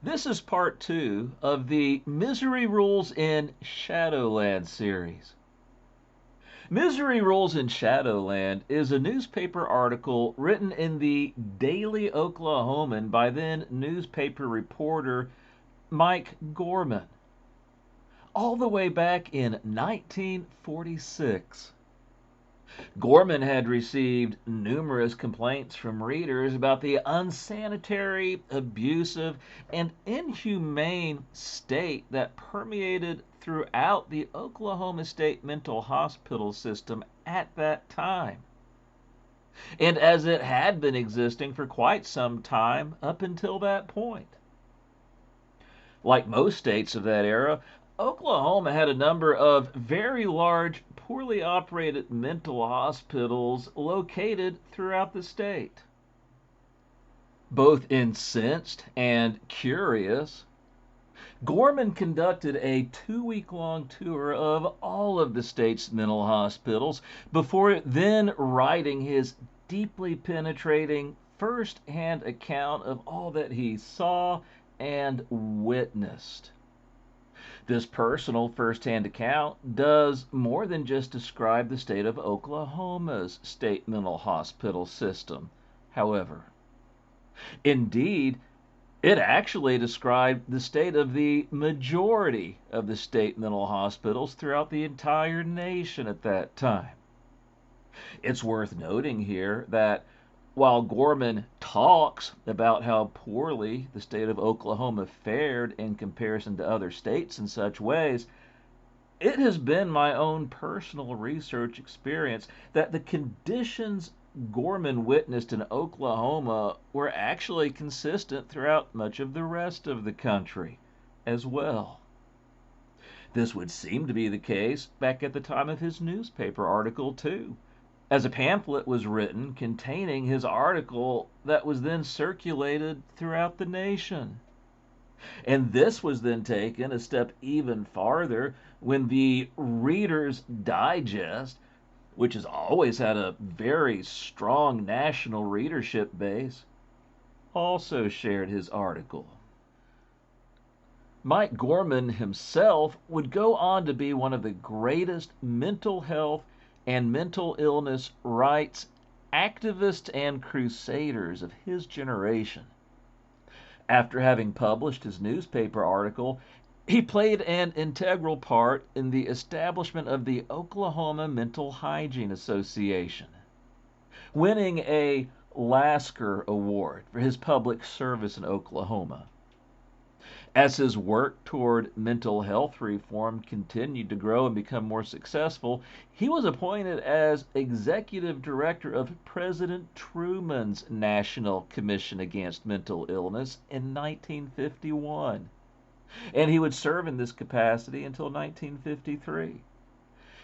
This is part two of the Misery Rules in Shadowland series. Misery Rules in Shadowland is a newspaper article written in the Daily Oklahoman by then newspaper reporter Mike Gorman, all the way back in 1946. Gorman had received numerous complaints from readers about the unsanitary, abusive, and inhumane state that permeated throughout the Oklahoma State mental hospital system at that time, and as it had been existing for quite some time up until that point. Like most states of that era, Oklahoma had a number of very large, poorly operated mental hospitals located throughout the state. Both incensed and curious, Gorman conducted a 2 week long tour of all of the state's mental hospitals before then writing his deeply penetrating first hand account of all that he saw and witnessed. This personal first-hand account does more than just describe the state of Oklahoma's state mental hospital system, however. Indeed, it actually described the state of the majority of the state mental hospitals throughout the entire nation at that time. It's worth noting here that while Gorman talks about how poorly the state of Oklahoma fared in comparison to other states in such ways, it has been my own personal research experience that the conditions Gorman witnessed in Oklahoma were actually consistent throughout much of the rest of the country as well. This would seem to be the case back at the time of his newspaper article, too, as a pamphlet was written containing his article that was then circulated throughout the nation. And this was then taken a step even farther when the Reader's Digest, which has always had a very strong national readership base, also shared his article. Mike Gorman himself would go on to be one of the greatest mental health and mental illness rights activists and crusaders of his generation. After having published his newspaper article, he played an integral part in the establishment of the Oklahoma Mental Hygiene Association, winning a Lasker Award for his public service in Oklahoma. As his work toward mental health reform continued to grow and become more successful, he was appointed as executive director of President Truman's National Commission Against Mental Illness in 1951. And he would serve in this capacity until 1953.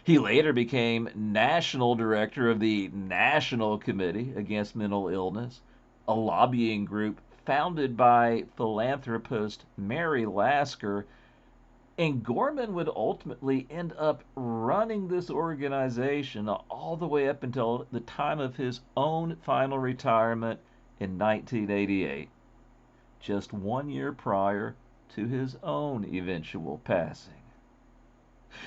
He later became national director of the National Committee Against Mental Illness, a lobbying group founded by philanthropist Mary Lasker, and Gorman would ultimately end up running this organization all the way up until the time of his own final retirement in 1988, just 1 year prior to his own eventual passing.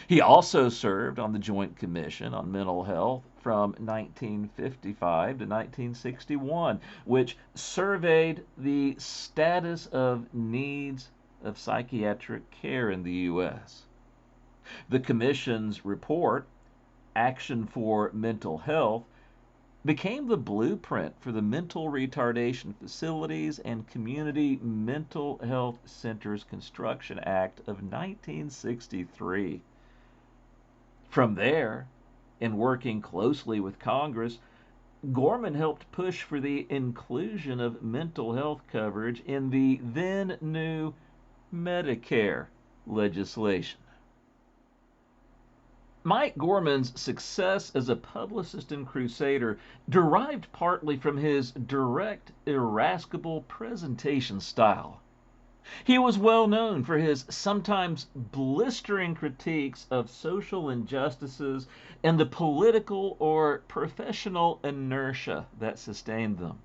He also served on the Joint Commission on Mental Health from 1955 to 1961, which surveyed the status of needs of psychiatric care in the U.S. The Commission's report, Action for Mental Health, became the blueprint for the Mental Retardation Facilities and Community Mental Health Centers Construction Act of 1963. From there, in working closely with Congress, Gorman helped push for the inclusion of mental health coverage in the then new Medicare legislation. Mike Gorman's success as a publicist and crusader derived partly from his direct, irascible presentation style. He was well known for his sometimes blistering critiques of social injustices and the political or professional inertia that sustained them.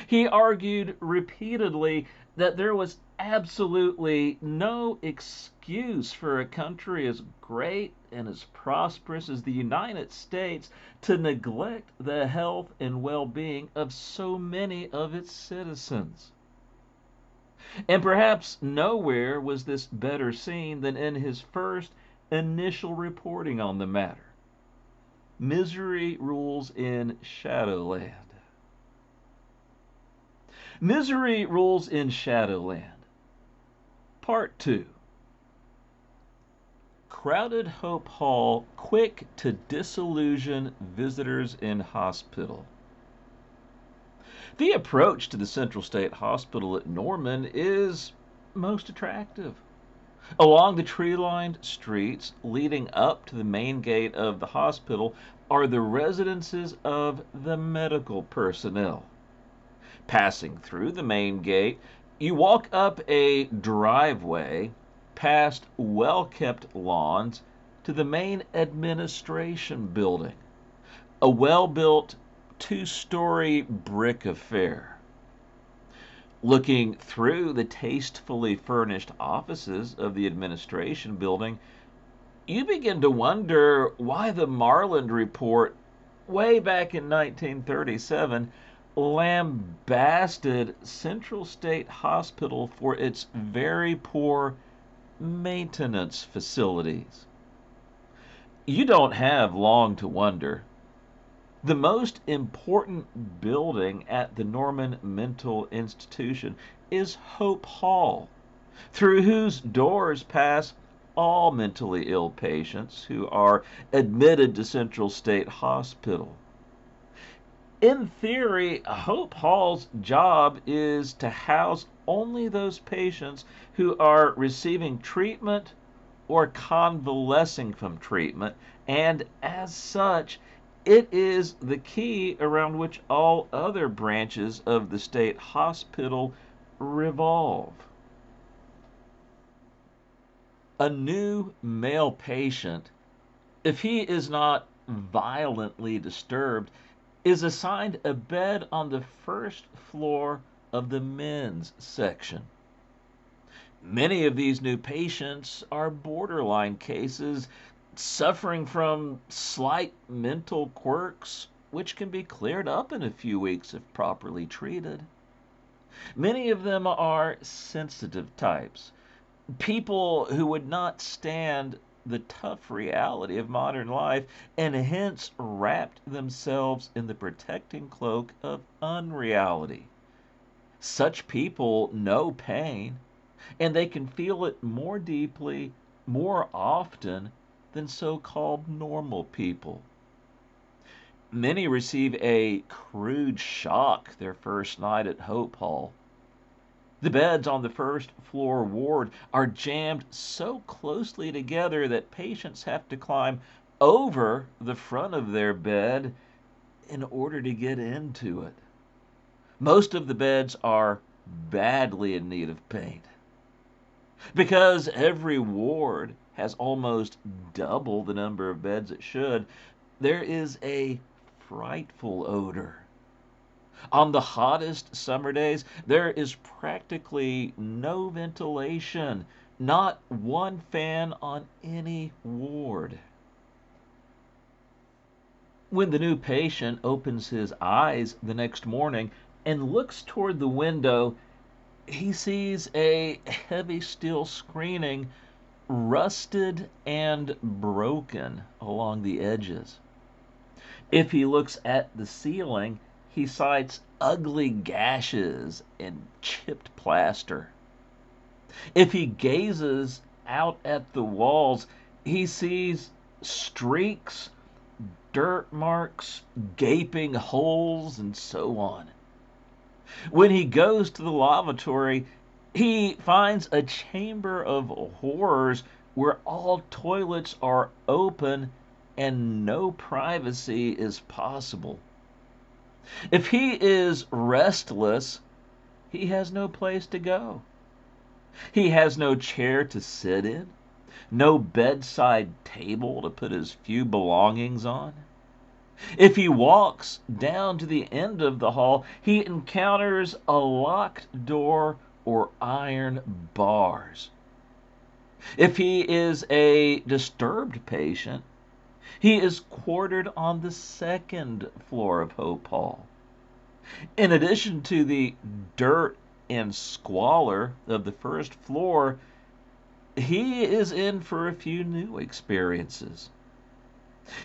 He argued repeatedly that there was absolutely no excuse for a country as great and as prosperous as the United States to neglect the health and well-being of so many of its citizens. And perhaps nowhere was this better seen than in his first initial reporting on the matter. Misery rules in Shadowland. Misery rules in Shadowland. Part 2. Crowded Hope Hall quick to disillusion visitors in hospital. The approach to the Central State Hospital at Norman is most attractive. Along the tree-lined streets leading up to the main gate of the hospital are the residences of the medical personnel. Passing through the main gate, you walk up a driveway, past well-kept lawns, to the main administration building, a well-built two-story brick affair. Looking through the tastefully furnished offices of the administration building, you begin to wonder why the Marland Report, way back in 1937, lambasted Central State Hospital for its very poor maintenance facilities. You don't have long to wonder. The most important building at the Norman Mental Institution is Hope Hall, through whose doors pass all mentally ill patients who are admitted to Central State Hospital. In theory, Hope Hall's job is to house only those patients who are receiving treatment or convalescing from treatment, and as such, it is the key around which all other branches of the state hospital revolve. A new male patient, if he is not violently disturbed, is assigned a bed on the first floor of the men's section. Many of these new patients are borderline cases suffering from slight mental quirks, which can be cleared up in a few weeks if properly treated. Many of them are sensitive types, people who would not stand the tough reality of modern life and hence wrapped themselves in the protecting cloak of unreality. Such people know pain, and they can feel it more deeply, more often than so-called normal people. Many receive a crude shock their first night at Hope Hall. The beds on the first floor ward are jammed so closely together that patients have to climb over the front of their bed in order to get into it. Most of the beds are badly in need of paint. Because every ward has almost double the number of beds it should, there is a frightful odor. On the hottest summer days, there is practically no ventilation, not one fan on any ward. When the new patient opens his eyes the next morning and looks toward the window, he sees a heavy steel screening, rusted and broken along the edges. If he looks at the ceiling, he sights ugly gashes and chipped plaster. If he gazes out at the walls, he sees streaks, dirt marks, gaping holes, and so on. When he goes to the lavatory, he finds a chamber of horrors where all toilets are open and no privacy is possible. If he is restless, he has no place to go. He has no chair to sit in, no bedside table to put his few belongings on. If he walks down to the end of the hall, he encounters a locked door or iron bars. If he is a disturbed patient, he is quartered on the second floor of Hope Hall. In addition to the dirt and squalor of the first floor, he is in for a few new experiences.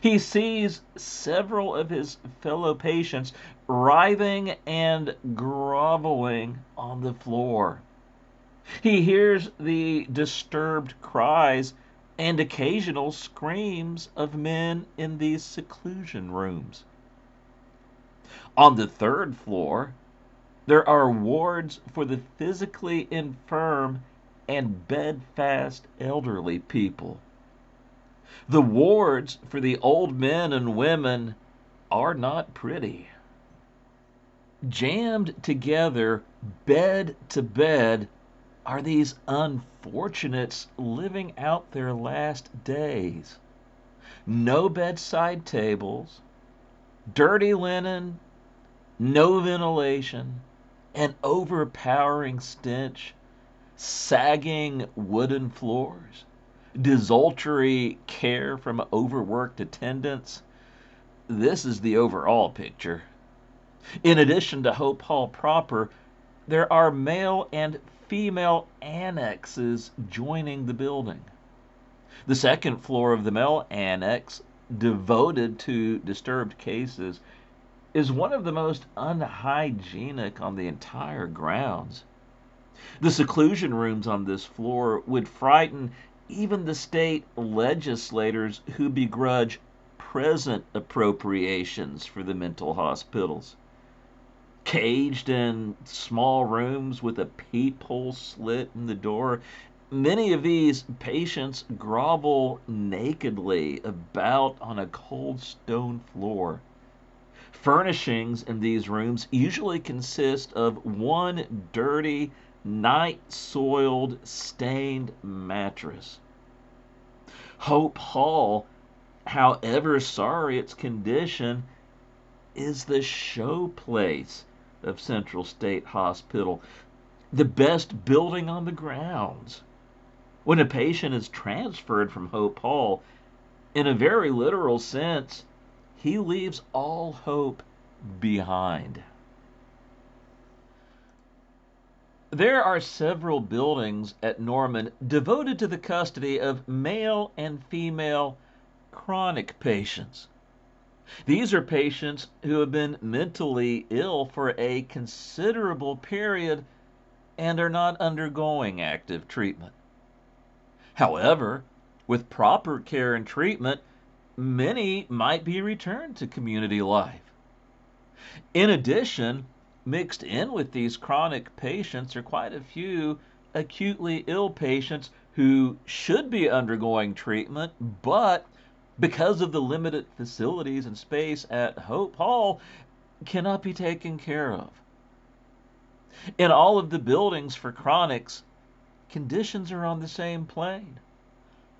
He sees several of his fellow patients writhing and groveling on the floor. He hears the disturbed cries and occasional screams of men in these seclusion rooms. On the third floor, there are wards for the physically infirm and bedfast elderly people. The wards for the old men and women are not pretty. Jammed together, bed to bed, are these unfortunates living out their last days. No bedside tables, dirty linen, no ventilation, an overpowering stench, sagging wooden floors, desultory care from overworked attendants. This is the overall picture. In addition to Hope Hall proper, there are male and female annexes joining the building. The second floor of the male annex, devoted to disturbed cases, is one of the most unhygienic on the entire grounds. The seclusion rooms on this floor would frighten even the state legislators who begrudge present appropriations for the mental hospitals. Caged in small rooms with a peephole slit in the door, many of these patients grovel nakedly about on a cold stone floor. Furnishings in these rooms usually consist of one dirty, night-soiled, stained mattress. Hope Hall, however sorry its condition, is the showplace of Central State Hospital, the best building on the grounds. When a patient is transferred from Hope Hall, in a very literal sense, he leaves all hope behind. There are several buildings at Norman devoted to the custody of male and female chronic patients. These are patients who have been mentally ill for a considerable period and are not undergoing active treatment. However, with proper care and treatment, many might be returned to community life. In addition, mixed in with these chronic patients are quite a few acutely ill patients who should be undergoing treatment, but because of the limited facilities and space at Hope Hall, cannot be taken care of. In all of the buildings for chronics, conditions are on the same plane.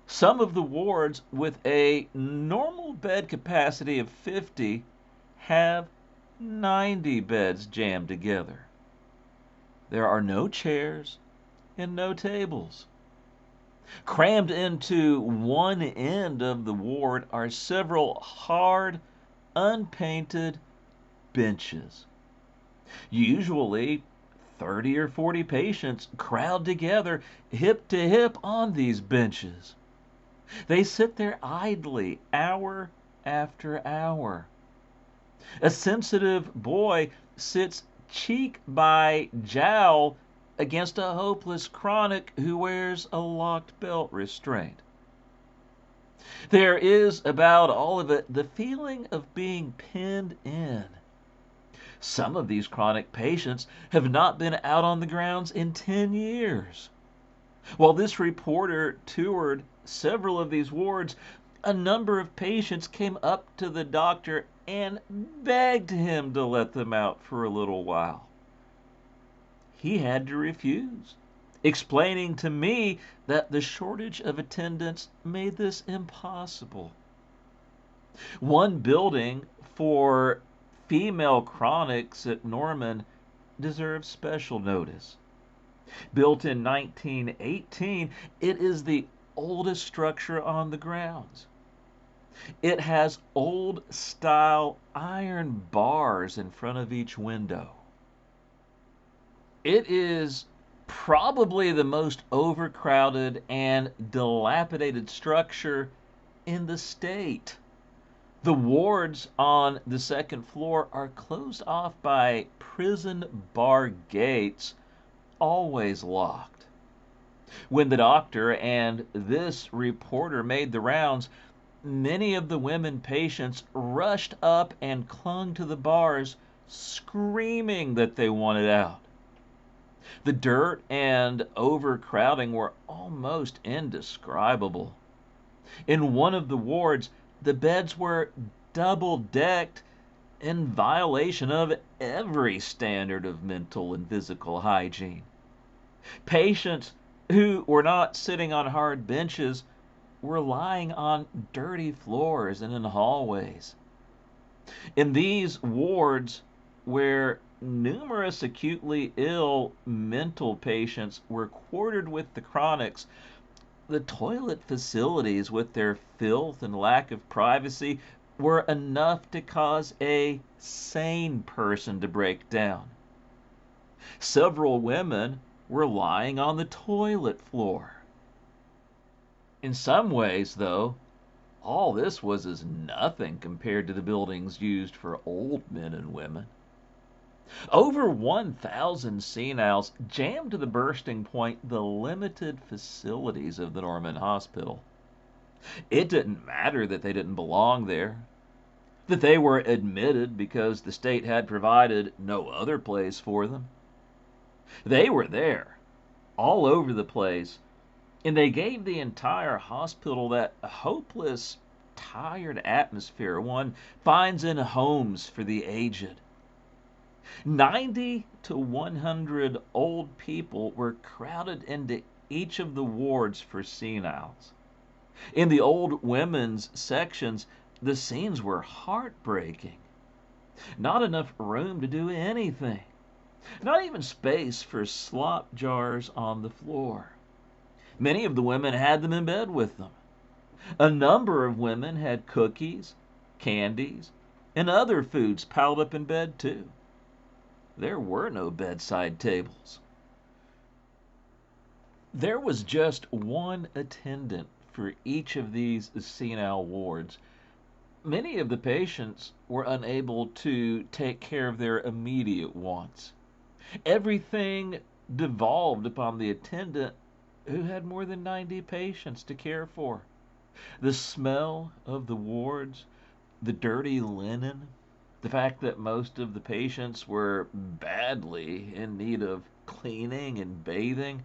Some of the wards with a normal bed capacity of 50 have 90 beds jammed together. There are no chairs and no tables. Crammed into one end of the ward are several hard, unpainted benches. Usually, 30 or 40 patients crowd together, hip to hip, on these benches. They sit there idly, hour after hour. A sensitive boy sits cheek by jowl against a hopeless chronic who wears a locked belt restraint. There is about all of it the feeling of being pinned in. Some of these chronic patients have not been out on the grounds in 10 years. While this reporter toured several of these wards, a number of patients came up to the doctor and begged him to let them out for a little while. He had to refuse, explaining to me that the shortage of attendants made this impossible. One building for female chronics at Norman deserves special notice. Built in 1918, it is the oldest structure on the grounds. It has old style iron bars in front of each window. It is probably the most overcrowded and dilapidated structure in the state. The wards on the second floor are closed off by prison bar gates, always locked. When the doctor and this reporter made the rounds, many of the women patients rushed up and clung to the bars, screaming that they wanted out. The dirt and overcrowding were almost indescribable. In one of the wards, the beds were double decked in violation of every standard of mental and physical hygiene. Patients who were not sitting on hard benches were lying on dirty floors and in hallways. In these wards, where numerous acutely ill mental patients were quartered with the chronics, the toilet facilities, with their filth and lack of privacy, were enough to cause a sane person to break down. Several women were lying on the toilet floor. In some ways, though, all this was as nothing compared to the buildings used for old men and women. Over 1,000 seniles jammed to the bursting point the limited facilities of the Norman Hospital. It didn't matter that they didn't belong there, that they were admitted because the state had provided no other place for them. They were there, all over the place, and they gave the entire hospital that hopeless, tired atmosphere one finds in homes for the aged. 90 to 100 old people were crowded into each of the wards for seniles. In the old women's sections, the scenes were heartbreaking. Not enough room to do anything. Not even space for slop jars on the floor. Many of the women had them in bed with them. A number of women had cookies, candies, and other foods piled up in bed too. There were no bedside tables. There was just one attendant for each of these senile wards. Many of the patients were unable to take care of their immediate wants. Everything devolved upon the attendant, who had more than 90 patients to care for. The smell of the wards, the dirty linen, the fact that most of the patients were badly in need of cleaning and bathing,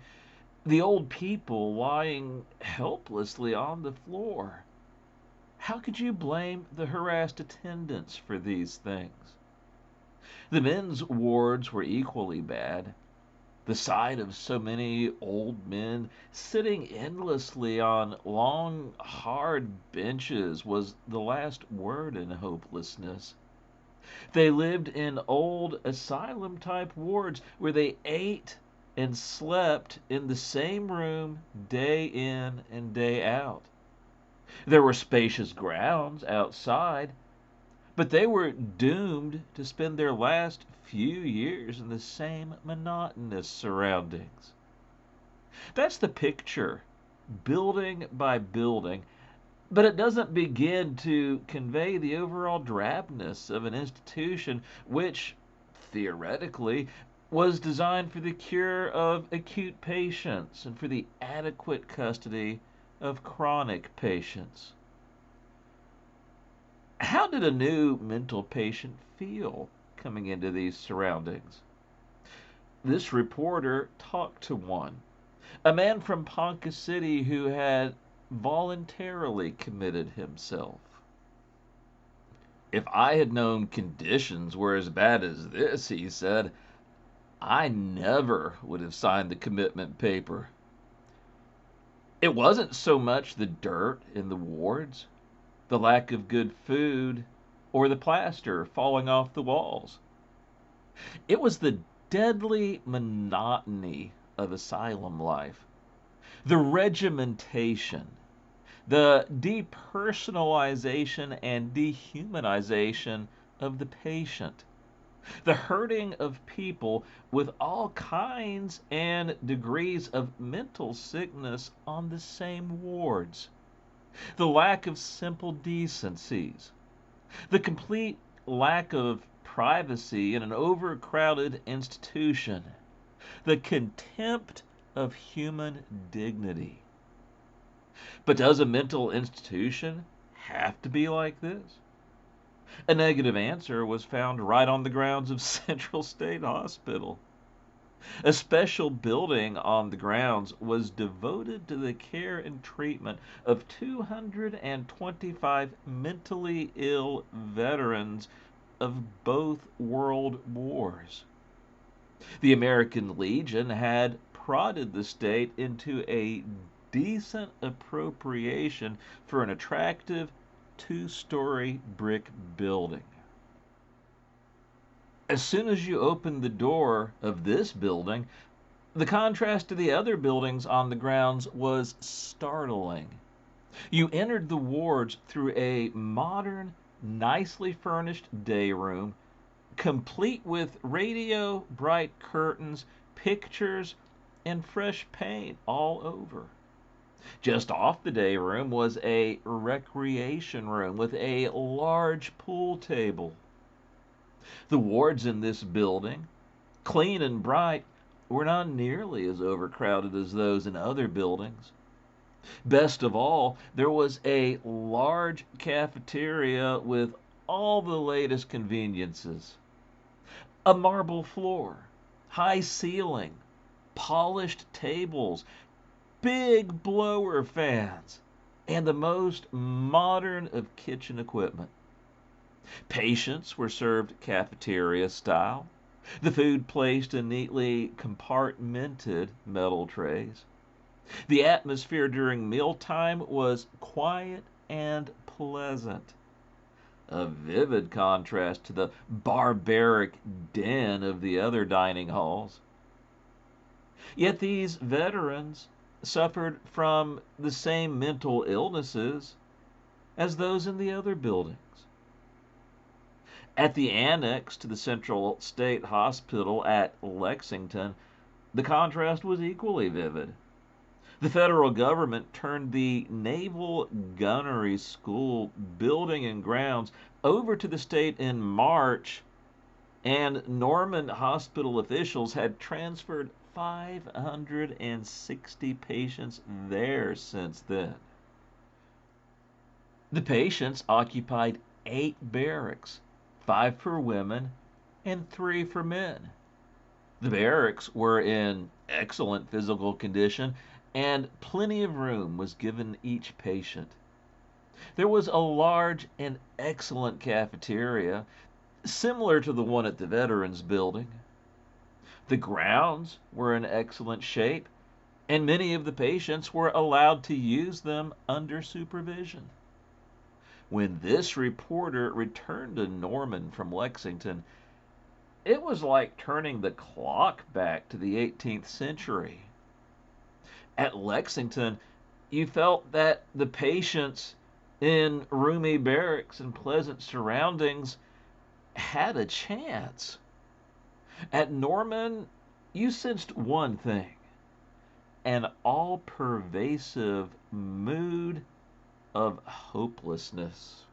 the old people lying helplessly on the floor. How could you blame the harassed attendants for these things? The men's wards were equally bad. The sight of so many old men sitting endlessly on long, hard benches was the last word in hopelessness. They lived in old asylum-type wards where they ate and slept in the same room day in and day out. There were spacious grounds outside, but they were doomed to spend their last few years in the same monotonous surroundings. That's the picture, building by building, but it doesn't begin to convey the overall drabness of an institution which, theoretically, was designed for the cure of acute patients and for the adequate custody of chronic patients. How did a new mental patient feel coming into these surroundings? This reporter talked to one, a man from Ponca City who had voluntarily committed himself. "If I had known conditions were as bad as this," he said, "I never would have signed the commitment paper." It wasn't so much the dirt in the wards, the lack of good food, or the plaster falling off the walls. It was the deadly monotony of asylum life, the regimentation, the depersonalization and dehumanization of the patient, the hurting of people with all kinds and degrees of mental sickness on the same wards, the lack of simple decencies, the complete lack of privacy in an overcrowded institution, the contempt of human dignity. But does a mental institution have to be like this? A negative answer was found right on the grounds of Central State Hospital. A special building on the grounds was devoted to the care and treatment of 225 mentally ill veterans of both world wars. The American Legion had prodded the state into a decent appropriation for an attractive two-story brick building. As soon as you opened the door of this building, the contrast to the other buildings on the grounds was startling. You entered the wards through a modern, nicely furnished day room, complete with radio, bright curtains, pictures, and fresh paint all over. Just off the day room was a recreation room with a large pool table. The wards in this building, clean and bright, were not nearly as overcrowded as those in other buildings. Best of all, there was a large cafeteria with all the latest conveniences. A marble floor, high ceiling, polished tables, big blower fans, and the most modern of kitchen equipment. Patients were served cafeteria style, the food placed in neatly compartmented metal trays. The atmosphere during mealtime was quiet and pleasant, a vivid contrast to the barbaric din of the other dining halls. Yet these veterans suffered from the same mental illnesses as those in the other buildings. At the annex to the Central State Hospital at Lexington, the contrast was equally vivid. The federal government turned the Naval Gunnery School building and grounds over to the state in March, and Norman hospital officials had transferred 560 patients there since then. The patients occupied 8 barracks, 5 for women and 3 for men. The barracks were in excellent physical condition, and plenty of room was given each patient. There was a large and excellent cafeteria, similar to the one at the Veterans Building. The grounds were in excellent shape, and many of the patients were allowed to use them under supervision. When this reporter returned to Norman from Lexington, it was like turning the clock back to the 18th century. At Lexington, you felt that the patients in roomy barracks and pleasant surroundings had a chance. At Norman, you sensed one thing: an all pervasive mood of hopelessness.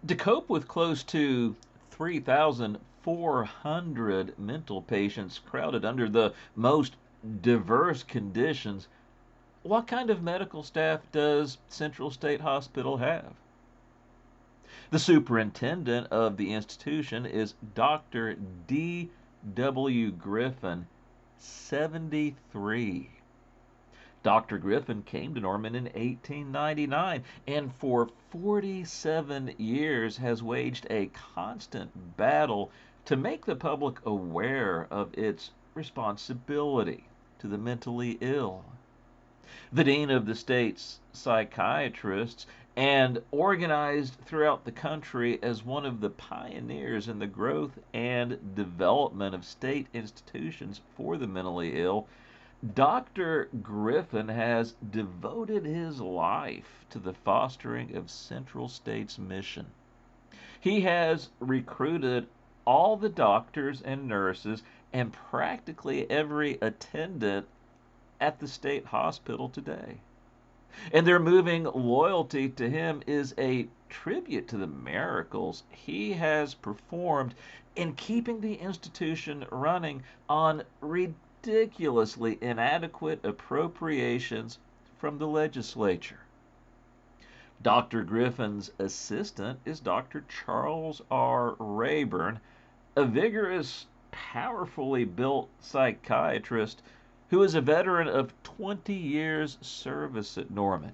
To cope with close to 3,400 mental patients crowded under the most diverse conditions, what kind of medical staff does Central State Hospital have? The superintendent of the institution is Dr. D. W. Griffin, 73. Dr. Griffin came to Norman in 1899 and for 47 years has waged a constant battle to make the public aware of its responsibility to the mentally ill. The dean of the state's psychiatrists and organized throughout the country as one of the pioneers in the growth and development of state institutions for the mentally ill. Dr. Griffin has devoted his life to the fostering of Central State's mission. He has recruited all the doctors and nurses and practically every attendant at the state hospital today. And their moving loyalty to him is a tribute to the miracles he has performed in keeping the institution running on ridiculously inadequate appropriations from the legislature. Dr. Griffin's assistant is Dr. Charles R. Rayburn, a vigorous, powerfully built psychiatrist who is a veteran of 20 years' service at Norman.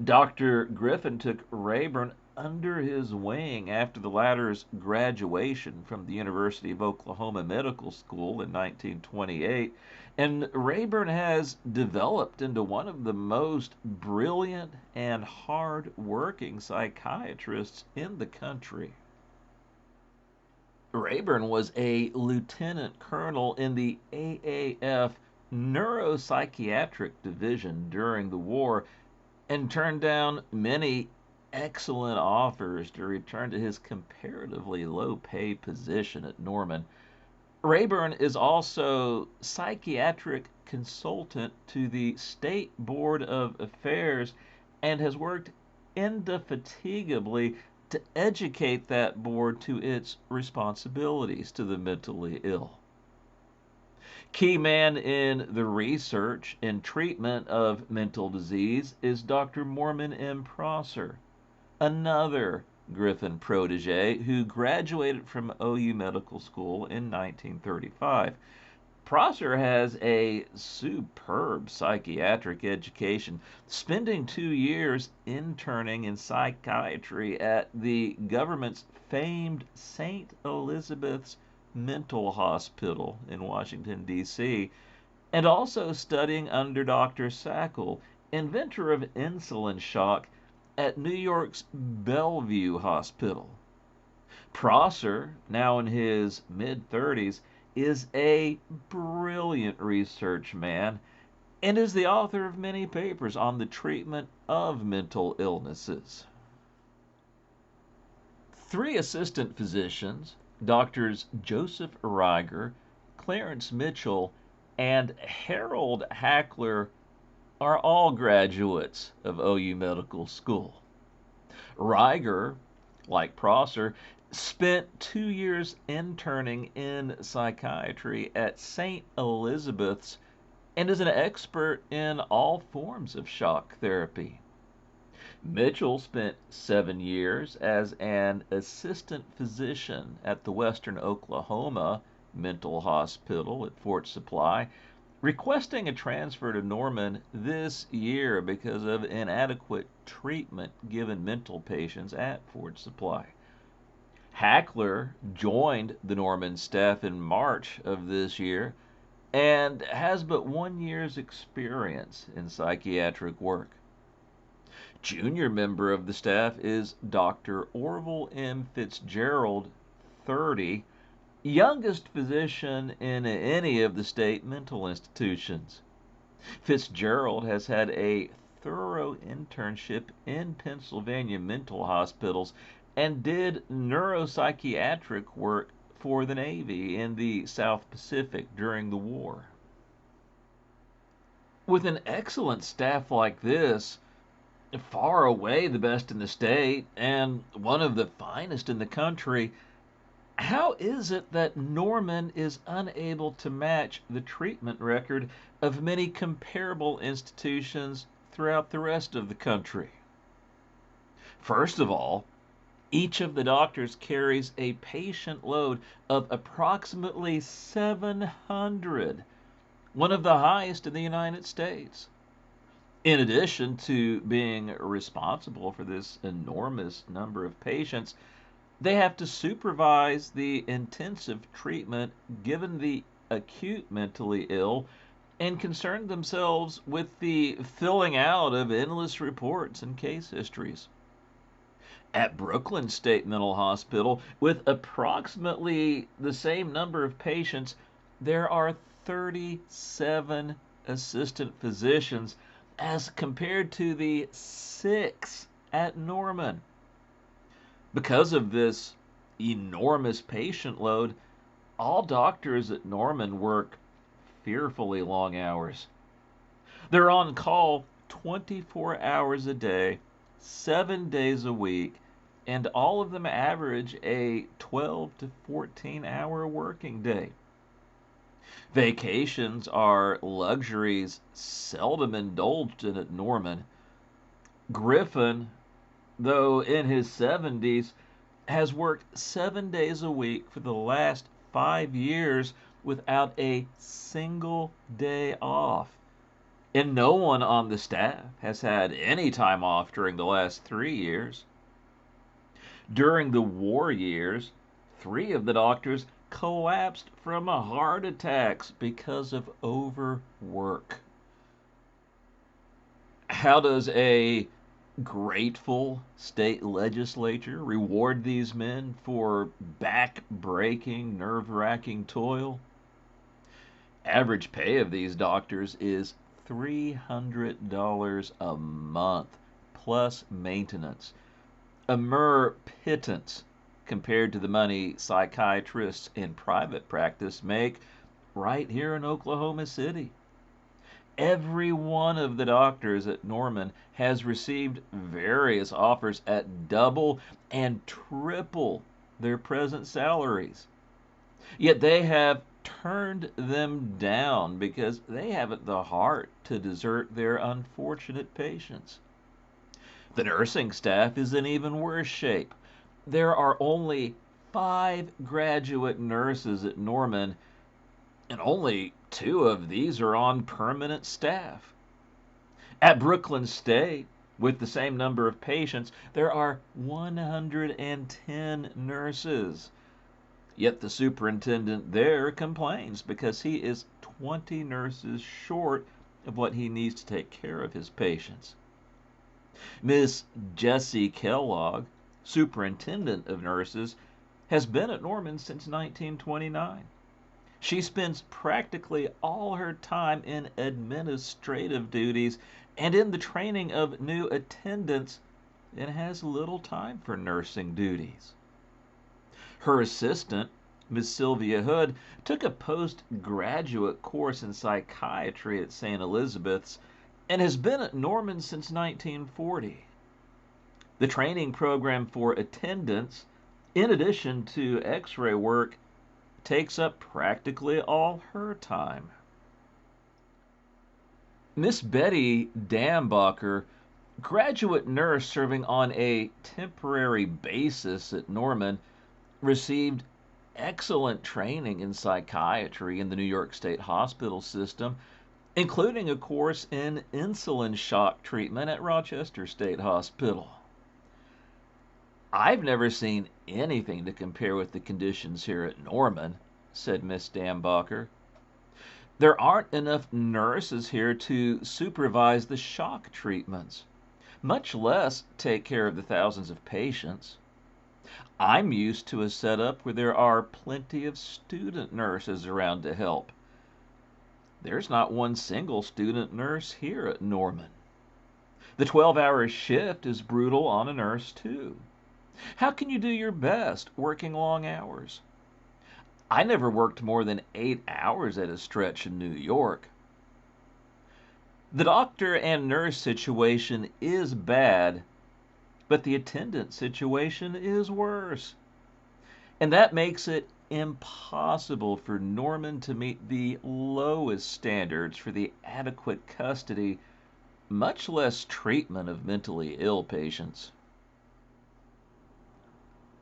Dr. Griffin took Rayburn under his wing after the latter's graduation from the University of Oklahoma Medical School in 1928, and Rayburn has developed into one of the most brilliant and hard-working psychiatrists in the country. Rayburn was a lieutenant colonel in the AAF Neuropsychiatric Division during the war and turned down many excellent offers to return to his comparatively low pay position at Norman. Rayburn is also psychiatric consultant to the State Board of Affairs and has worked indefatigably to educate that board to its responsibilities to the mentally ill. Key man in the research and treatment of mental disease is Dr. Mormon M. Prosser, another Griffin protege who graduated from OU Medical School in 1935. Prosser has a superb psychiatric education, spending 2 years interning in psychiatry at the government's famed St. Elizabeth's Mental Hospital in Washington, D.C., and also studying under Dr. Sackle, inventor of insulin shock, at New York's Bellevue Hospital. Prosser, now in his mid-30s, is a brilliant research man and is the author of many papers on the treatment of mental illnesses. 3 assistant physicians, Doctors Joseph Reiger, Clarence Mitchell, and Harold Hackler, are all graduates of OU Medical School. Reiger, like Prosser, spent 2 years interning in psychiatry at St. Elizabeth's and is an expert in all forms of shock therapy. Mitchell spent 7 years as an assistant physician at the Western Oklahoma Mental Hospital at Fort Supply, requesting a transfer to Norman this year because of inadequate treatment given mental patients at Fort Supply. Hackler joined the Norman staff in March of this year and has but 1 year's experience in psychiatric work. Junior member of the staff is Dr. Orville M. Fitzgerald, 30, youngest physician in any of the state mental institutions. Fitzgerald has had a thorough internship in Pennsylvania mental hospitals and did neuropsychiatric work for the Navy in the South Pacific during the war. With an excellent staff like this, far away the best in the state and one of the finest in the country, how is it that Norman is unable to match the treatment record of many comparable institutions throughout the rest of the country? First of all, each of the doctors carries a patient load of approximately 700, one of the highest in the United States. In addition to being responsible for this enormous number of patients, they have to supervise the intensive treatment given the acute mentally ill and concerned themselves with the filling out of endless reports and case histories. At Brooklyn State Mental Hospital, with approximately the same number of patients, there are 37 assistant physicians as compared to the 6 at Norman. Because of this enormous patient load, all doctors at Norman work fearfully long hours. They're on call 24 hours a day, 7 days a week, and all of them average a 12 to 14-hour working day. Vacations are luxuries seldom indulged in at Norman. Griffin, though in his 70s, has worked 7 days a week for the last 5 years without a single day off. And no one on the staff has had any time off during the last 3 years. During the war years, 3 of the doctors collapsed from heart attacks because of overwork. How does a grateful state legislature reward these men for back-breaking, nerve-wracking toil? Average pay of these doctors is $300 a month, plus maintenance. A mere pittance compared to the money psychiatrists in private practice make right here in Oklahoma City. Every one of the doctors at Norman has received various offers at double and triple their present salaries. Yet they have turned them down because they haven't the heart to desert their unfortunate patients. The nursing staff is in even worse shape. There are only 5 graduate nurses at Norman, and only 2 of these are on permanent staff. At Brooklyn State, with the same number of patients, there are 110 nurses. Yet the superintendent there complains because he is 20 nurses short of what he needs to take care of his patients. Miss Jessie Kellogg, superintendent of nurses, has been at Norman since 1929. She spends practically all her time in administrative duties and in the training of new attendants, and has little time for nursing duties. Her assistant, Miss Sylvia Hood, took a postgraduate course in psychiatry at St. Elizabeth's and has been at Norman since 1940. The training program for attendants, in addition to x-ray work, takes up practically all her time. Miss Betty Dambacher, graduate nurse serving on a temporary basis at Norman, received excellent training in psychiatry in the New York State hospital system, including a course in insulin shock treatment at Rochester State Hospital. "I've never seen anything to compare with the conditions here at Norman," said Miss Dambacher. "There aren't enough nurses here to supervise the shock treatments, much less take care of the thousands of patients. I'm used to a setup where there are plenty of student nurses around to help. There's not one single student nurse here at Norman. The 12-hour shift is brutal on a nurse, too. How can you do your best working long hours? I never worked more than 8 hours at a stretch in New York." The doctor and nurse situation is bad, but the attendant situation is worse. And that makes it impossible for Norman to meet the lowest standards for the adequate custody, much less treatment of mentally ill patients.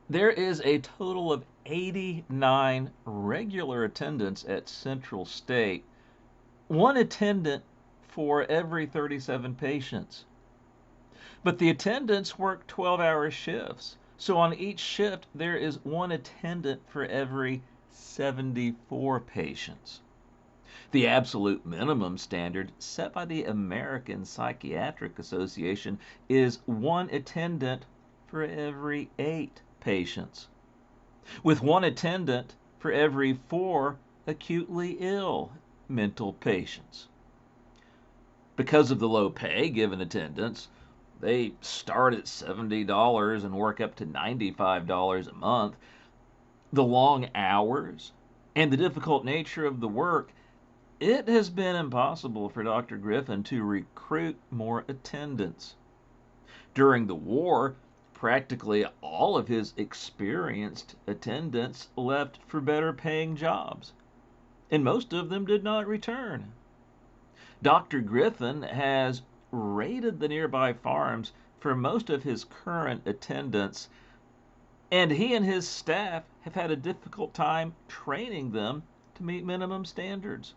There is a total of 89 regular attendants at Central State, 1 attendant for every 37 patients. But the attendants work 12-hour shifts, so on each shift there is 1 attendant for every 74 patients. The absolute minimum standard set by the American Psychiatric Association is one attendant for every 8 patients, with one attendant for every 4 acutely ill mental patients. Because of the low pay given attendants, they start at $70 and work up to $95 a month. The long hours and the difficult nature of the work, it has been impossible for Dr. Griffin to recruit more attendants. During the war, practically all of his experienced attendants left for better paying jobs, and most of them did not return. Dr. Griffin has raided the nearby farms for most of his current attendants, and he and his staff have had a difficult time training them to meet minimum standards.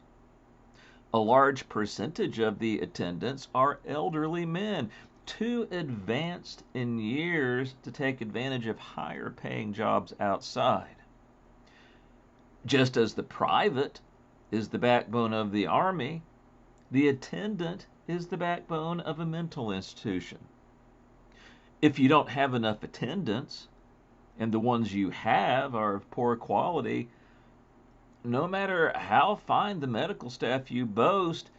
A large percentage of the attendants are elderly men, too advanced in years to take advantage of higher paying jobs outside. Just as the private is the backbone of the Army, the attendant is the backbone of a mental institution. If you don't have enough attendants, and the ones you have are of poor quality, no matter how fine the medical staff you boast,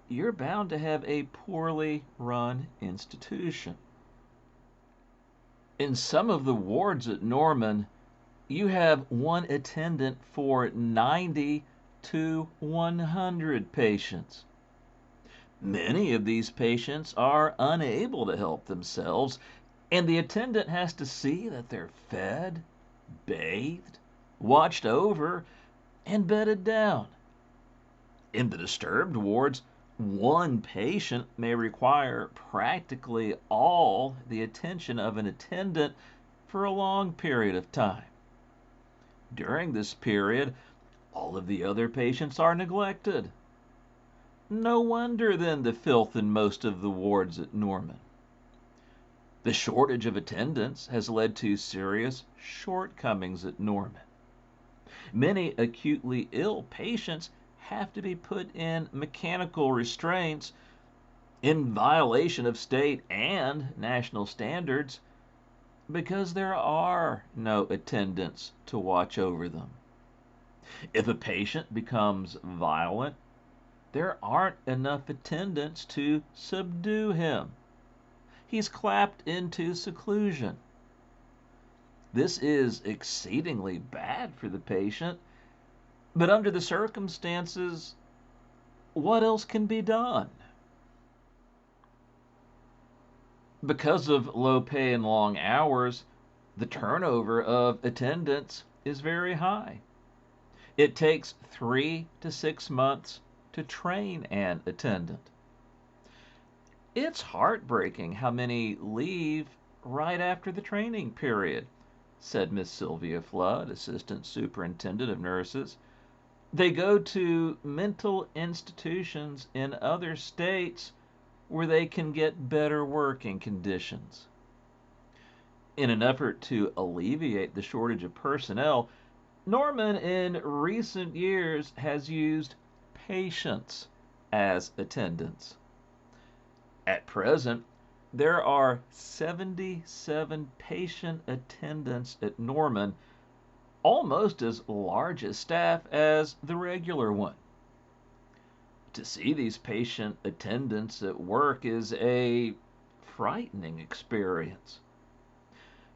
you're bound to have a poorly run institution. In some of the wards at Norman, you have one attendant for 90 to 100 patients. Many of these patients are unable to help themselves, and the attendant has to see that they're fed, bathed, watched over, and bedded down. In the disturbed wards, one patient may require practically all the attention of an attendant for a long period of time. During this period, all of the other patients are neglected. No wonder then the filth in most of the wards at Norman. The shortage of attendants has led to serious shortcomings at Norman. Many acutely ill patients have to be put in mechanical restraints in violation of state and national standards because there are no attendants to watch over them. If a patient becomes violent, there aren't enough attendants to subdue him. He's clapped into seclusion. This is exceedingly bad for the patient, but under the circumstances, what else can be done? Because of low pay and long hours, the turnover of attendants is very high. It takes 3 to 6 months to train an attendant. It's heartbreaking how many leave right after the training period, said Miss Sylvia Flood, Assistant Superintendent of Nurses. They go to mental institutions in other states where they can get better working conditions. In an effort to alleviate the shortage of personnel, Norman in recent years has used patients as attendants. At present, there are 77 patient attendants at Norman, almost as large a staff as the regular one. To see these patient attendants at work is a frightening experience.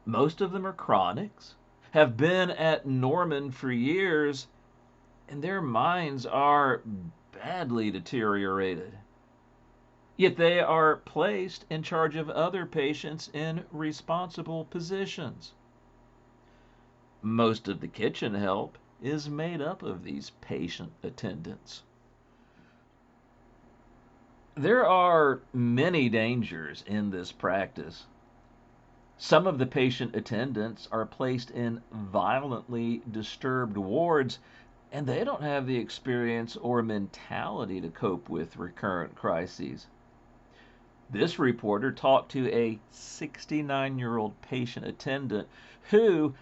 Most of them are chronics, have been at Norman for years, and their minds are badly deteriorated. Yet they are placed in charge of other patients in responsible positions. Most of the kitchen help is made up of these patient attendants. There are many dangers in this practice. Some of the patient attendants are placed in violently disturbed wards, and they don't have the experience or mentality to cope with recurrent crises. This reporter talked to a 69-year-old patient attendant who,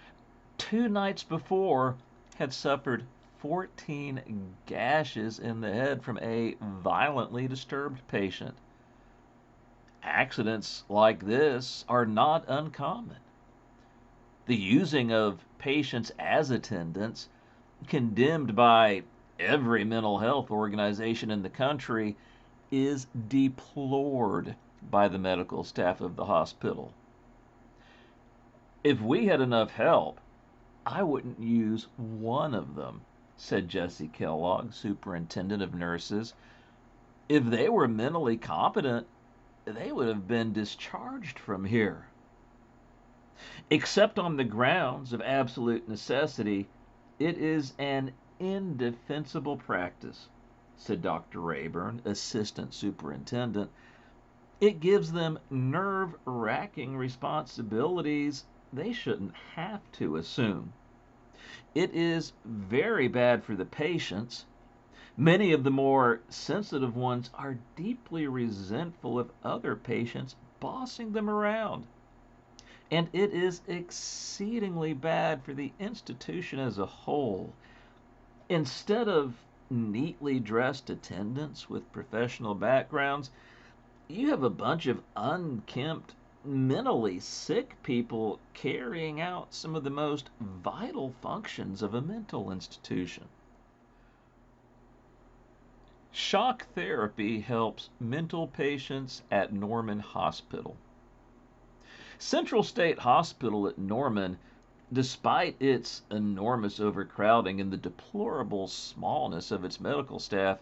2 nights before, had suffered 14 gashes in the head from a violently disturbed patient. Accidents like this are not uncommon. The using of patients as attendants, condemned by every mental health organization in the country, is deplored by the medical staff of the hospital. If we had enough help, I wouldn't use one of them, said Jesse Kellogg, superintendent of nurses. If they were mentally competent, they would have been discharged from here. Except on the grounds of absolute necessity, it is an indefensible practice, said Dr. Rayburn, assistant superintendent. It gives them nerve-wracking responsibilities they shouldn't have to assume. It is very bad for the patients. Many of the more sensitive ones are deeply resentful of other patients bossing them around. And it is exceedingly bad for the institution as a whole. Instead of neatly dressed attendants with professional backgrounds, you have a bunch of unkempt, mentally sick people carrying out some of the most vital functions of a mental institution. Shock therapy helps mental patients at Norman Hospital. Central State Hospital at Norman, despite its enormous overcrowding and the deplorable smallness of its medical staff,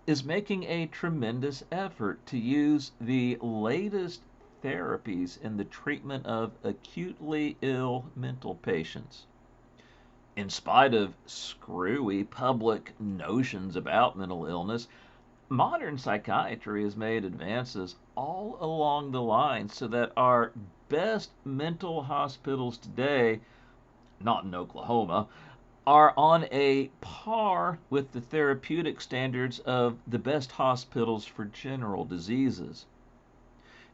is making a tremendous effort to use the latest therapies in the treatment of acutely ill mental patients. In spite of screwy public notions about mental illness, modern psychiatry has made advances all along the line so that our best mental hospitals today, not in Oklahoma, are on a par with the therapeutic standards of the best hospitals for general diseases.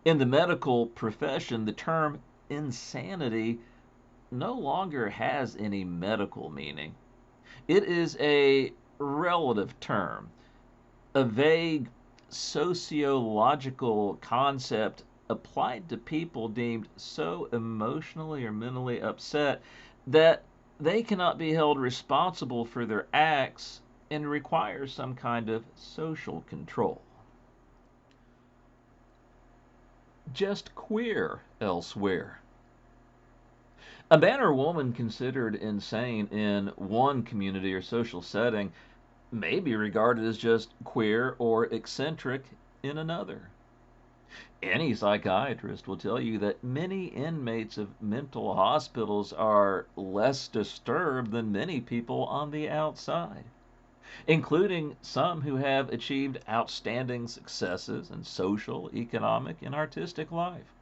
In the medical profession, the term insanity no longer has any medical meaning. It is a relative term, a vague sociological concept applied to people deemed so emotionally or mentally upset that they cannot be held responsible for their acts and require some kind of social control. Just queer elsewhere. A man or woman considered insane in one community or social setting may be regarded as just queer or eccentric in another. Any psychiatrist will tell you that many inmates of mental hospitals are less disturbed than many people on the outside, including some who have achieved outstanding successes in social, economic, and artistic life.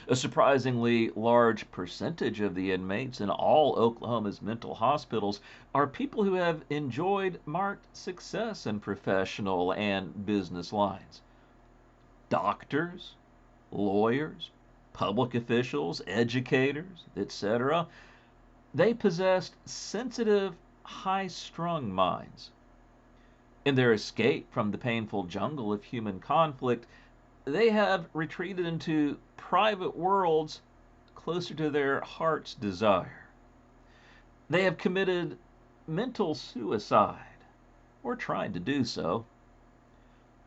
A surprisingly large percentage of the inmates in all Oklahoma's mental hospitals are people who have enjoyed marked success in professional and business lines. Doctors, lawyers, public officials, educators, etc. They possessed sensitive, high-strung minds. In their escape from the painful jungle of human conflict, they have retreated into private worlds closer to their heart's desire. They have committed mental suicide, or tried to do so.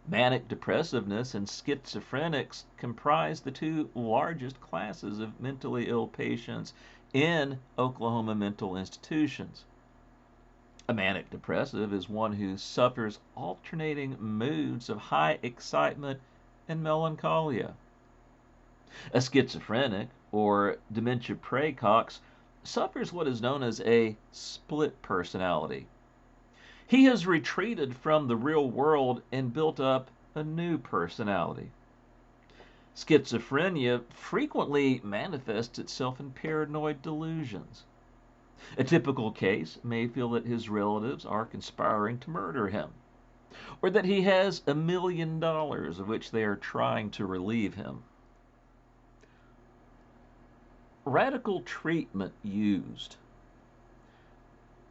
Manic depressiveness and schizophrenics comprise the two largest classes of mentally ill patients in Oklahoma mental institutions. A manic depressive is one who suffers alternating moods of high excitement and melancholia. A schizophrenic, or dementia praecox, suffers what is known as a split personality. He has retreated from the real world and built up a new personality. Schizophrenia frequently manifests itself in paranoid delusions. A typical case may feel that his relatives are conspiring to murder him, or that he has $1 million of which they are trying to relieve him. Radical treatment used.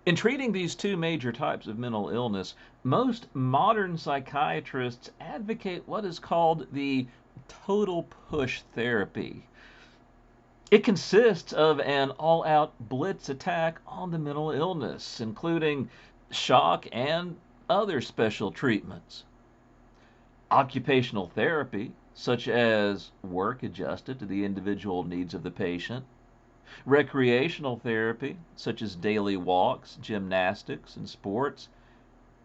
In treating these two major types of mental illness, most modern psychiatrists advocate what is called the total push therapy. It consists of an all out blitz attack on the mental illness, including shock and other special treatments. Occupational therapy, such as work adjusted to the individual needs of the patient. Recreational therapy, such as daily walks, gymnastics, and sports.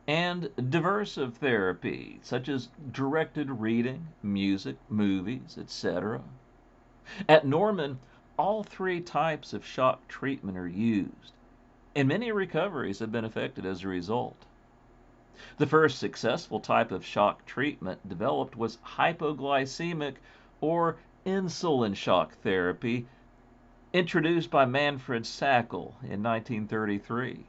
And diversive therapy, such as directed reading, music, movies, etc. At Norman, all three types of shock treatment are used, and many recoveries have been affected as a result. The first successful type of shock treatment developed was hypoglycemic or insulin shock therapy, introduced by Manfred Sackel in 1933.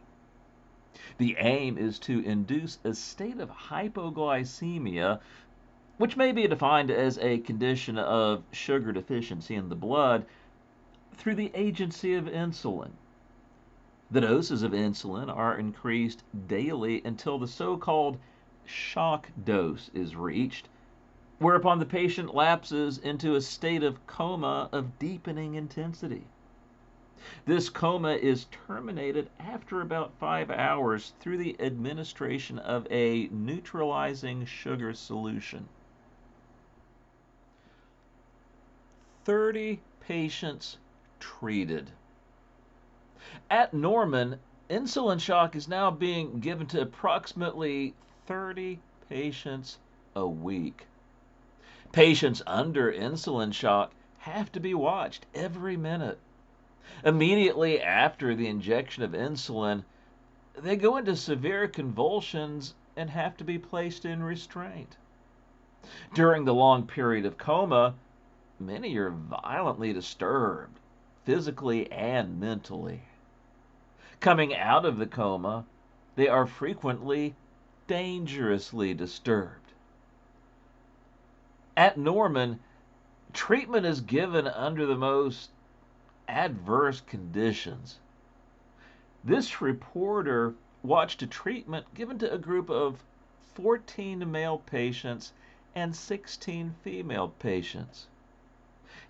The aim is to induce a state of hypoglycemia, which may be defined as a condition of sugar deficiency in the blood, through the agency of insulin. The doses of insulin are increased daily until the so-called shock dose is reached, whereupon the patient lapses into a state of coma of deepening intensity. This coma is terminated after about 5 hours through the administration of a neutralizing sugar solution. 30 patients treated. At Norman, insulin shock is now being given to approximately 30 patients a week. Patients under insulin shock have to be watched every minute. Immediately after the injection of insulin, they go into severe convulsions and have to be placed in restraint. During the long period of coma, many are violently disturbed, physically and mentally. Coming out of the coma, they are frequently dangerously disturbed. At Norman, treatment is given under the most adverse conditions. This reporter watched a treatment given to a group of 14 male patients and 16 female patients.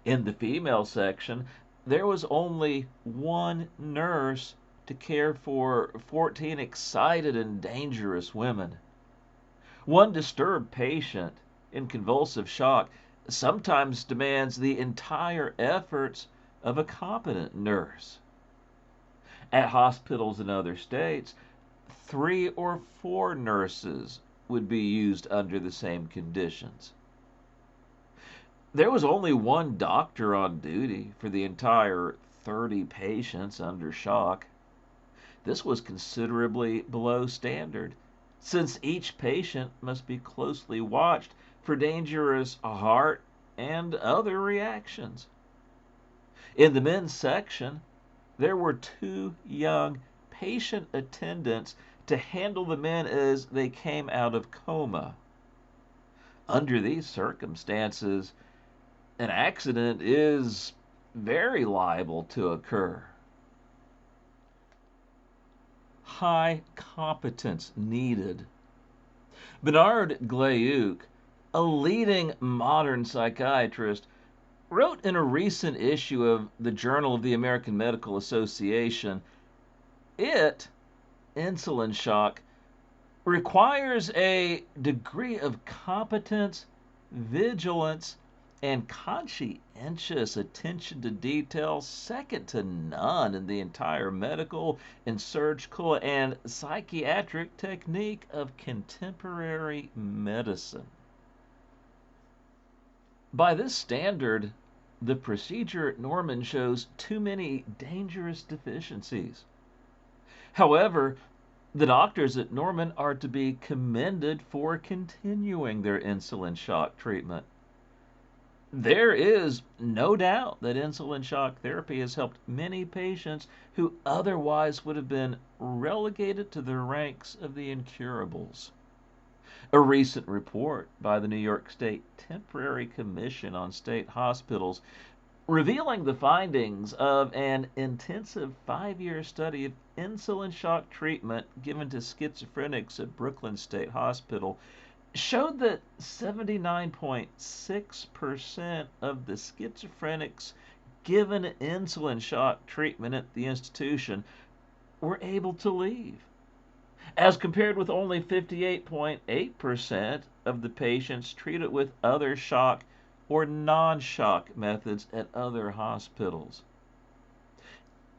In the female section, there was only one nurse to care for 14 excited and dangerous women. One disturbed patient in convulsive shock sometimes demands the entire efforts of a competent nurse. At hospitals in other states, 3 or 4 nurses would be used under the same conditions. There was only one doctor on duty for the entire 30 patients under shock. This was considerably below standard, since each patient must be closely watched for dangerous heart and other reactions. In the men's section, there were 2 young patient attendants to handle the men as they came out of coma. Under these circumstances, an accident is very liable to occur. High competence needed. Bernard Glaiuc, a leading modern psychiatrist, wrote in a recent issue of the Journal of the American Medical Association, insulin shock, requires a degree of competence, vigilance, and conscientious attention to detail second to none in the entire medical and surgical and psychiatric technique of contemporary medicine. By this standard, the procedure at Norman shows too many dangerous deficiencies. However, the doctors at Norman are to be commended for continuing their insulin shock treatment. There is no doubt that insulin shock therapy has helped many patients who otherwise would have been relegated to the ranks of the incurables. A recent report by the New York State Temporary Commission on State Hospitals revealing the findings of an intensive 5-year study of insulin shock treatment given to schizophrenics at Brooklyn State Hospital, showed that 79.6% of the schizophrenics given insulin shock treatment at the institution were able to leave, as compared with only 58.8% of the patients treated with other shock or non-shock methods at other hospitals.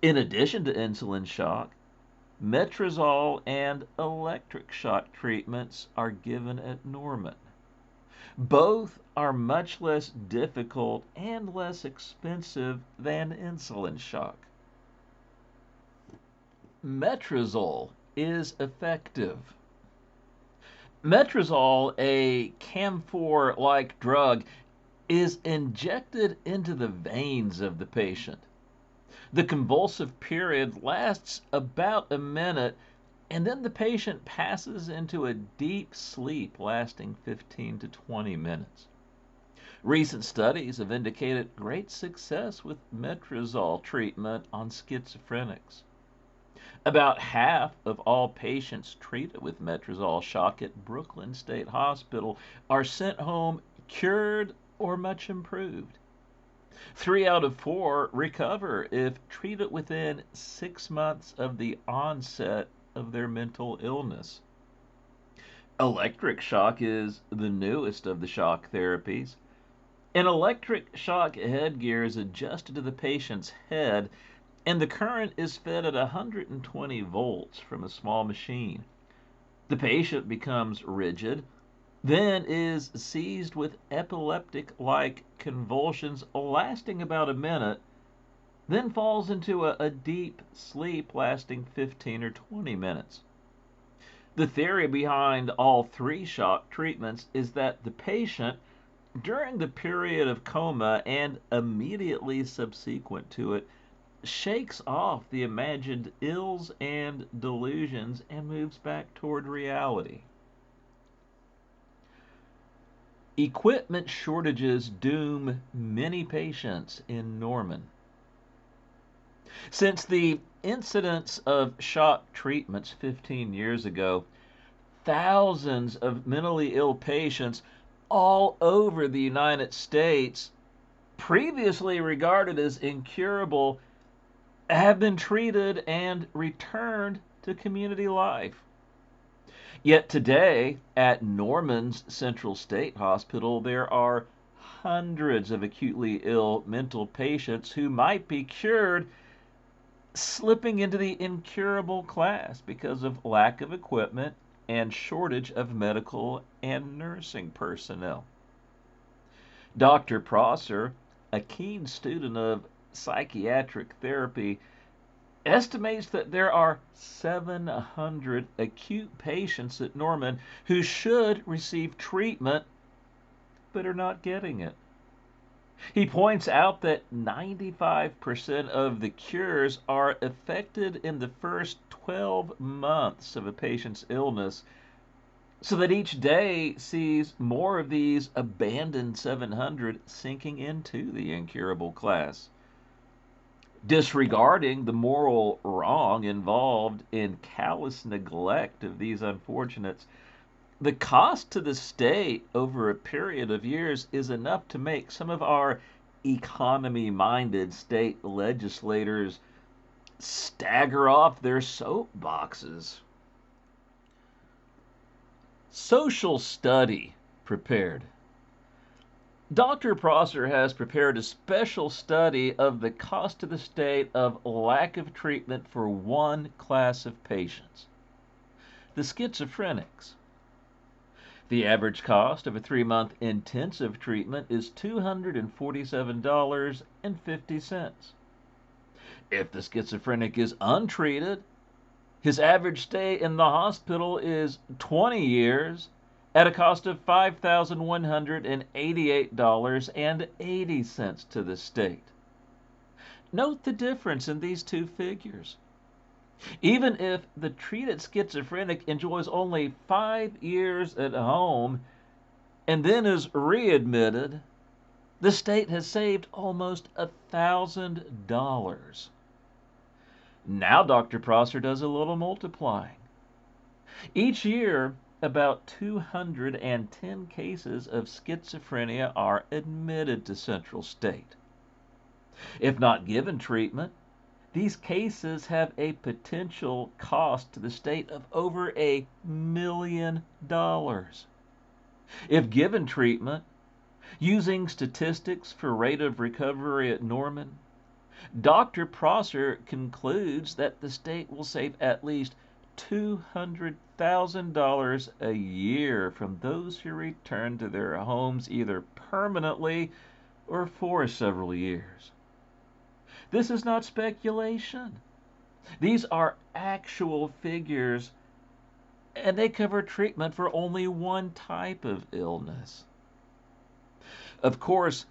In addition to insulin shock, metrazole and electric shock treatments are given at Norman. Both are much less difficult and less expensive than insulin shock. Metrazole is effective. Metrazole, a camphor-like drug, is injected into the veins of the patient. The convulsive period lasts about a minute, and then the patient passes into a deep sleep lasting 15 to 20 minutes. Recent studies have indicated great success with metrazole treatment on schizophrenics. About half of all patients treated with metrazole shock at Brooklyn State Hospital are sent home cured or much improved. 3 out of 4 recover if treated within 6 months of the onset of their mental illness. Electric shock is the newest of the shock therapies. An electric shock headgear is adjusted to the patient's head, and the current is fed at 120 volts from a small machine. The patient becomes rigid, then is seized with epileptic-like convulsions lasting about a minute, then falls into a deep sleep lasting 15 or 20 minutes. The theory behind all 3 shock treatments is that the patient, during the period of coma and immediately subsequent to it, shakes off the imagined ills and delusions and moves back toward reality. Equipment shortages doom many patients in Norman. Since the incidence of shock treatments 15 years ago, thousands of mentally ill patients all over the United States, previously regarded as incurable, have been treated and returned to community life. Yet today, at Norman's Central State Hospital, there are hundreds of acutely ill mental patients who might be cured slipping into the incurable class because of lack of equipment and shortage of medical and nursing personnel. Dr. Prosser, a keen student of psychiatric therapy, estimates that there are 700 acute patients at Norman who should receive treatment but are not getting it. He points out that 95% of the cures are effected in the first 12 months of a patient's illness, so that each day sees more of these abandoned 700 sinking into the incurable class. Disregarding the moral wrong involved in callous neglect of these unfortunates, the cost to the state over a period of years is enough to make some of our economy-minded state legislators stagger off their soapboxes. Social study prepared. Dr. Prosser has prepared a special study of the cost to the state of lack of treatment for one class of patients, the schizophrenics. The average cost of a 3-month intensive treatment is $247.50. If the schizophrenic is untreated, his average stay in the hospital is 20 years at a cost of $5,188.80 to the state. Note the difference in these two figures. Even if the treated schizophrenic enjoys only 5 years at home and then is readmitted, The state has saved almost $1,000. Now Dr. Prosser does a little multiplying. Each year, about 210 cases of schizophrenia are admitted to Central State. If not given treatment, these cases have a potential cost to the state of over $1 million. If given treatment, using statistics for rate of recovery at Norman, Dr. Prosser concludes that the state will save at least $200,000 a year from those who return to their homes either permanently or for several years. This is not speculation. These are actual figures, and they cover treatment for only one type of illness. Of course,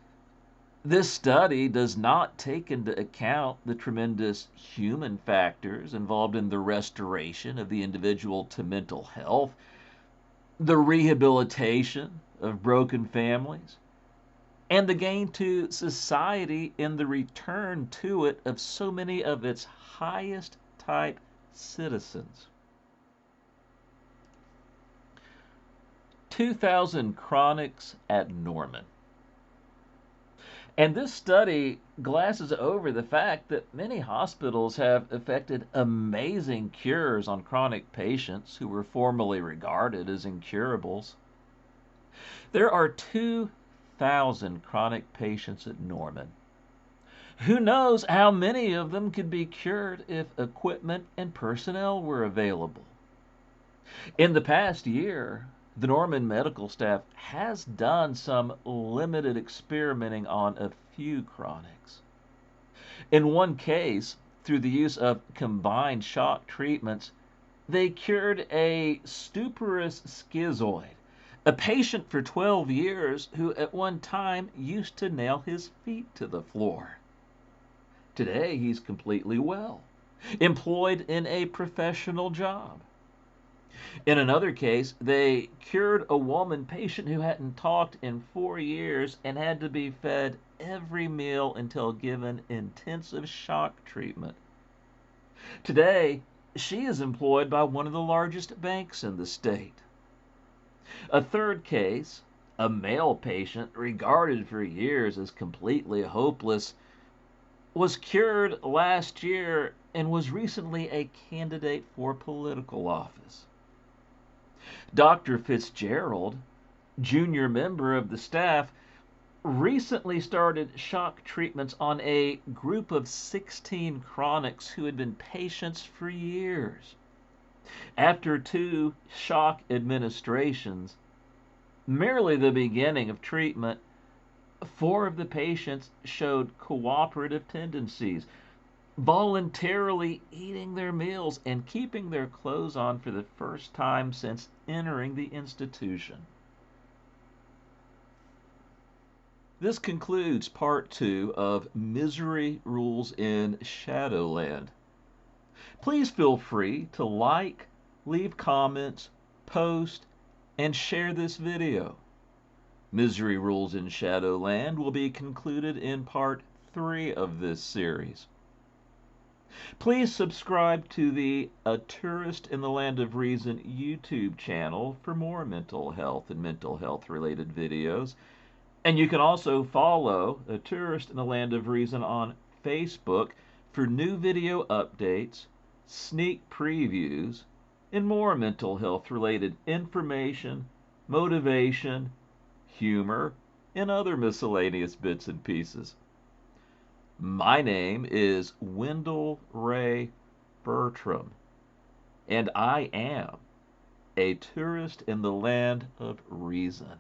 this study does not take into account the tremendous human factors involved in the restoration of the individual to mental health, the rehabilitation of broken families, and the gain to society in the return to it of so many of its highest type citizens. 2,000 chronics at Norman. And this study glasses over the fact that many hospitals have effected amazing cures on chronic patients who were formerly regarded as incurables. There are 2,000 chronic patients at Norman. Who knows how many of them could be cured if equipment and personnel were available? In the past year, the Norman medical staff has done some limited experimenting on a few chronics. In one case, through the use of combined shock treatments, they cured a stuporous schizoid, a patient for 12 years who at one time used to nail his feet to the floor. Today, he's completely well, employed in a professional job. In another case, they cured a woman patient who hadn't talked in 4 years and had to be fed every meal until given intensive shock treatment. Today, she is employed by one of the largest banks in the state. A third case, a male patient regarded for years as completely hopeless, was cured last year and was recently a candidate for political office. Dr. Fitzgerald, junior member of the staff, recently started shock treatments on a group of 16 chronics who had been patients for years. After 2 shock administrations, merely the beginning of treatment, 4 of the patients showed cooperative tendencies, voluntarily eating their meals and keeping their clothes on for the first time since entering the institution. This concludes part 2 of Misery Rules in Shadowland. Please feel free to like, leave comments, post, and share this video. Misery Rules in Shadowland will be concluded in part 3 of this series. Please subscribe to the A Tourist in the Land of Reason YouTube channel for more mental health and mental health related videos. And you can also follow A Tourist in the Land of Reason on Facebook for new video updates, sneak previews, and more mental health related information, motivation, humor, and other miscellaneous bits and pieces. My name is Wendell Ray Bertram, and I am a tourist in the land of reason.